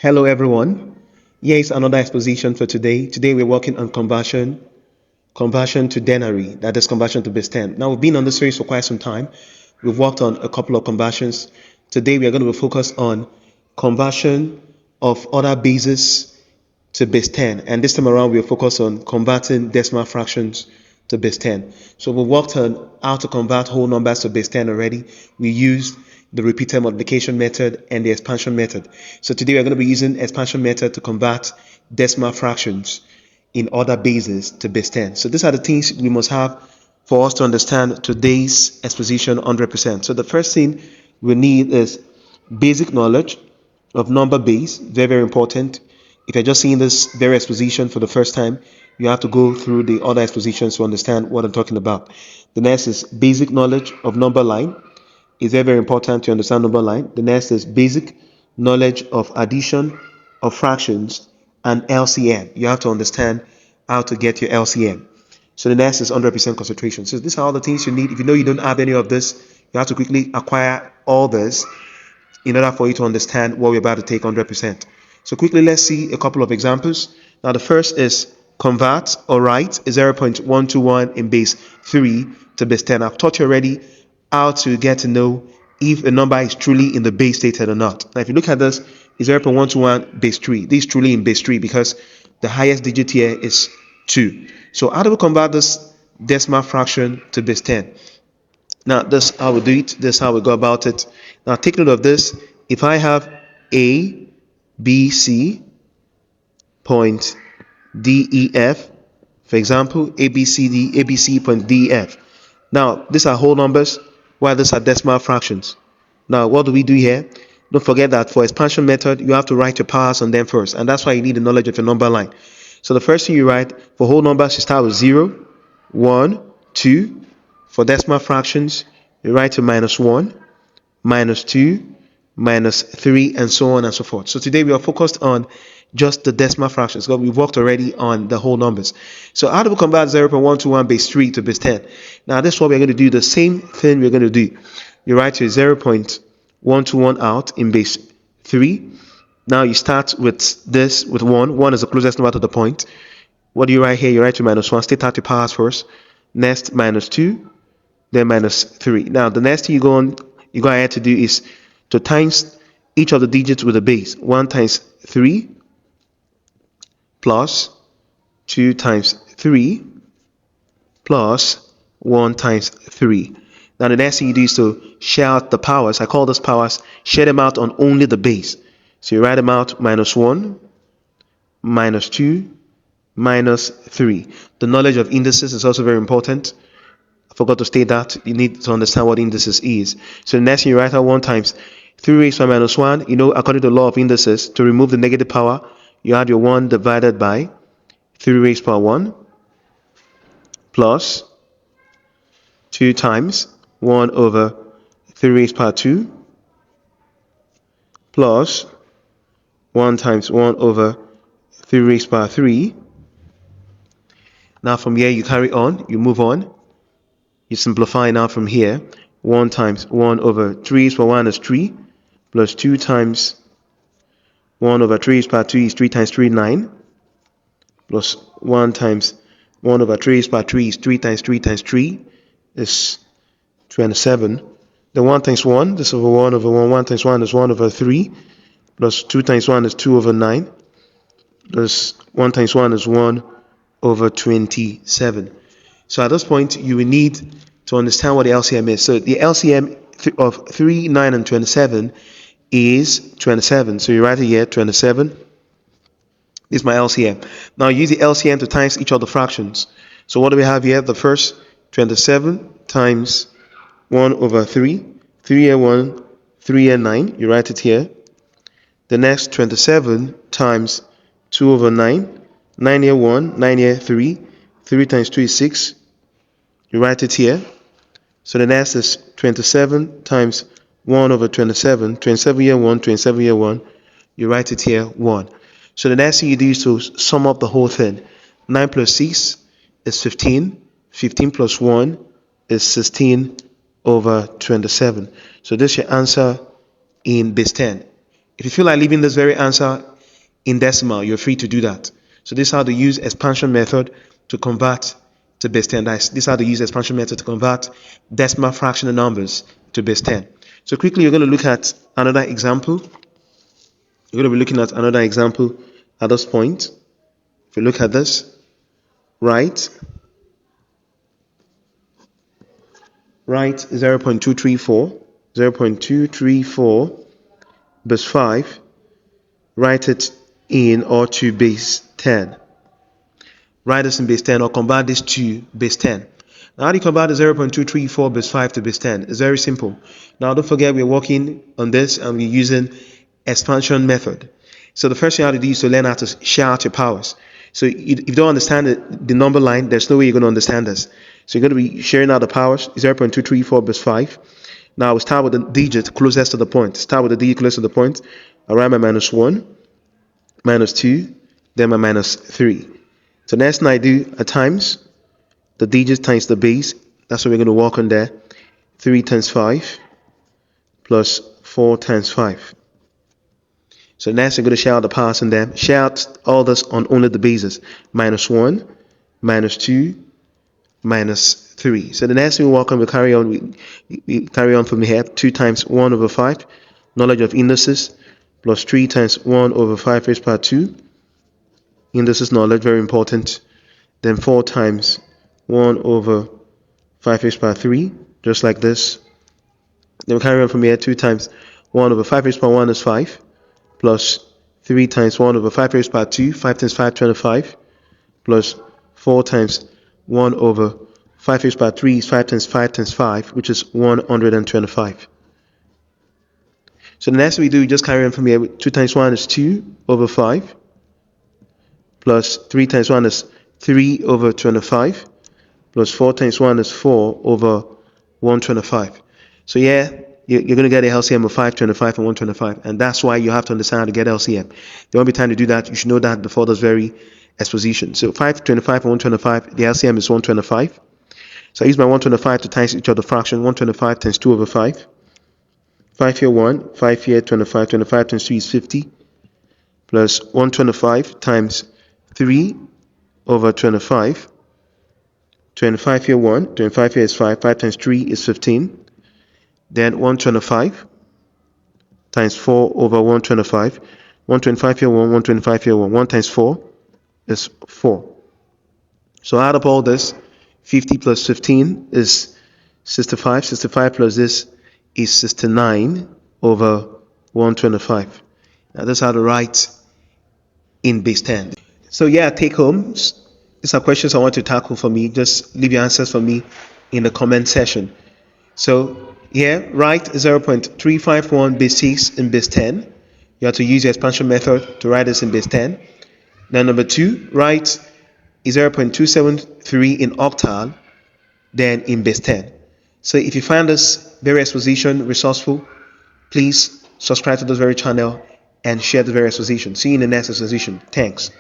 Hello everyone. Here is another exposition for today. Today we're working on conversion to Denary, that is conversion to base 10. Now we've been on this series for quite some time. We've worked on a couple of conversions. Today we are going to be focused on conversion of other bases to base 10. And this time around we'll focus on converting decimal fractions to base 10. So we worked on how to convert whole numbers to base 10 already. We used the repeated multiplication method and the expansion method. So today we're going to be using expansion method to convert decimal fractions in other bases to base 10. So these are the things we must have for us to understand today's exposition 100%. So the first thing we need is basic knowledge of number base, very, very important. If you're just seeing this very exposition for the first time, you have to go through the other expositions to understand what I'm talking about. The next is basic knowledge of number line. It's very, very important to understand number line. The next is basic knowledge of addition of fractions and LCM. You have to understand how to get your LCM. So the next is 100% concentration. So these are all the things you need. If you know you don't have any of this, you have to quickly acquire all this in order for you to understand what we're about to take 100%. So quickly, let's see a couple of examples. Now the first is convert or write 0.121 in base 3 to base 10. I've taught you already how to get to know if a number is truly in the base stated or not. Now if you look at this, it's 0.121 base 3. This is truly in base 3 because the highest digit here is 2. So how do we convert this decimal fraction to base 10? Now this is how we do it. This is how we go about it. Now take note of this. If I have A, B, C, point D, E, F, for example, A, B, C, D, A, B, C, point D, E, F. Now these are whole numbers, while these are decimal fractions. Now what do we do here? Don't forget that for expansion method, you have to write your powers on them first, and that's why you need the knowledge of your number line. So the first thing you write for whole numbers, you start with 0, 1, 2. For decimal fractions, you write to -1, -2, -3, and so on and so forth. So today we are focused on just the decimal fractions, because we've worked already on the whole numbers. So how do we convert 0.121 base 3 to base 10? Now this is what we're going to do. The same thing we're going to do. You write your 0.121 out in base 3. Now you start with this, with 1. 1 is the closest number to the point. What do you write here? You write to -1. State out your powers first. Next, -2. Then -3. Now the next thing you go ahead to do is to times each of the digits with a base. 1 times 3 plus 2 times 3 plus 1 times 3. Now the next thing you do is to share out the powers. I call those powers, share them out on only the base. So you write them out -1, -2, -3. The knowledge of indices is also very important. I forgot to state that. You need to understand what indices is. So the next thing you write out 1 times 3 raised by -1. You know, according to the law of indices, to remove the negative power, you add your 1 divided by 3 raised by 1 plus 2 times 1 over 3 raised by 2 plus 1 times 1 over 3 raised by 3. Now from here you carry on, you move on. You simplify now from here. 1 times 1 over 3 raised by 1 is 3, plus 2 times 1 over 3 raised by 2 is 3 times 3, 9, plus 1 times 1 over 3 raised by 3 is 3 times 3 times 3 is 27. Then 1 times 1, this over 1 over 1. 1 times 1 is 1 over 3, plus 2 times 1 is 2 over 9, plus 1 times 1 is 1 over 27. So at this point, you will need to understand what the LCM is. So the LCM of 3, 9, and 27 is 27. So you write it here, 27. This is my LCM. Now use the LCM to times each of the fractions. So what do we have here? The first, 27 times 1 over 3. 3 here 1, 3 here 9. You write it here. The next, 27 times 2 over 9. 9 here 1, 9 here 3. 3 times 2 is 6. You write it here. So the next is 27 times 1 over 27. 27 here 1, 27 here 1. You write it here 1. So the next thing you do is to sum up the whole thing. 9 plus 6 is 15. 15 plus 1 is 16 over 27. So this is your answer in base 10. If you feel like leaving this very answer in decimal, you're free to do that. So this is how to use expansion method to convert to base 10. This is how to use expansion method to convert decimal fractional numbers to base 10. So quickly, you're going to look at another example. You're going to be looking at another example at this point. If you look at this, write 0.234 base 5, write it in or to base 10. Write this in base 10 or convert this to base 10. Now, how do you convert the 0.234 base 5 to base 10? It's very simple. Now, don't forget we're working on this and we're using expansion method. So the first thing you have to do is to learn how to share out your powers. So if you don't understand the number line, there's no way you're going to understand this. So you're going to be sharing out the powers, 0.234 base 5. Now, we start with the digit closest to the point. Start with the digit closest to the point. I'll write my -1, -2, then my -3. So next thing I do, I times the digits times the base. That's what we're going to work on there. 3 times 5 plus 4 times 5. So next we're going to share out the powers in there. Share out all this on only the bases. -1, -2, -3. So the next thing we work on, we carry on from here. 2 times 1 over 5. Knowledge of indices. Plus 3 times 1 over 5 raised by 2. Indices knowledge, very important. Then 4 times 1 over 5 raised by 3. Just like this. Then we carry on from here. 2 times 1 over 5 raised by 1 is 5. Plus 3 times 1 over 5 raised by 2. 5 times 5, 25. Plus 4 times 1 over 5 raised by 3 is 5 times 5 times 5, which is 125. So the next we do, just carry on from here. 2 times 1 is 2 over 5. Plus 3 times 1 is 3 over 25. Plus 4 times 1 is 4 over 125. So yeah, you're going to get a LCM of 525 and 125. And that's why you have to understand how to get LCM. There won't be time to do that. You should know that before this very exposition. So 525 and 125, the LCM is 125. So I use my 125 to times each of the fraction. 125 times 2 over 5. 5 here 1, 5 here 25. 25 times 3 is 50. Plus 125 times 3 over 25. 25 here 1, 25 here is 5. 5 times 3 is 15. Then 125 times 4 over 125. 125 here 1, 125 here 1. 1 times 4 is 4. So add up all this. 50 plus 15 is 65. 65 plus this is 69 over 125. Now that's how to write in base 10. So yeah, take homes. These are questions I want to tackle for me. Just leave your answers for me in the comment section. So here, write 0.351 base 6 in base 10. You have to use the expansion method to write this in base 10. Now number 2, write 0.273 in octal, then in base 10. So if you find this very exposition resourceful, please subscribe to this very channel and share the very exposition. See you in the next exposition. Thanks.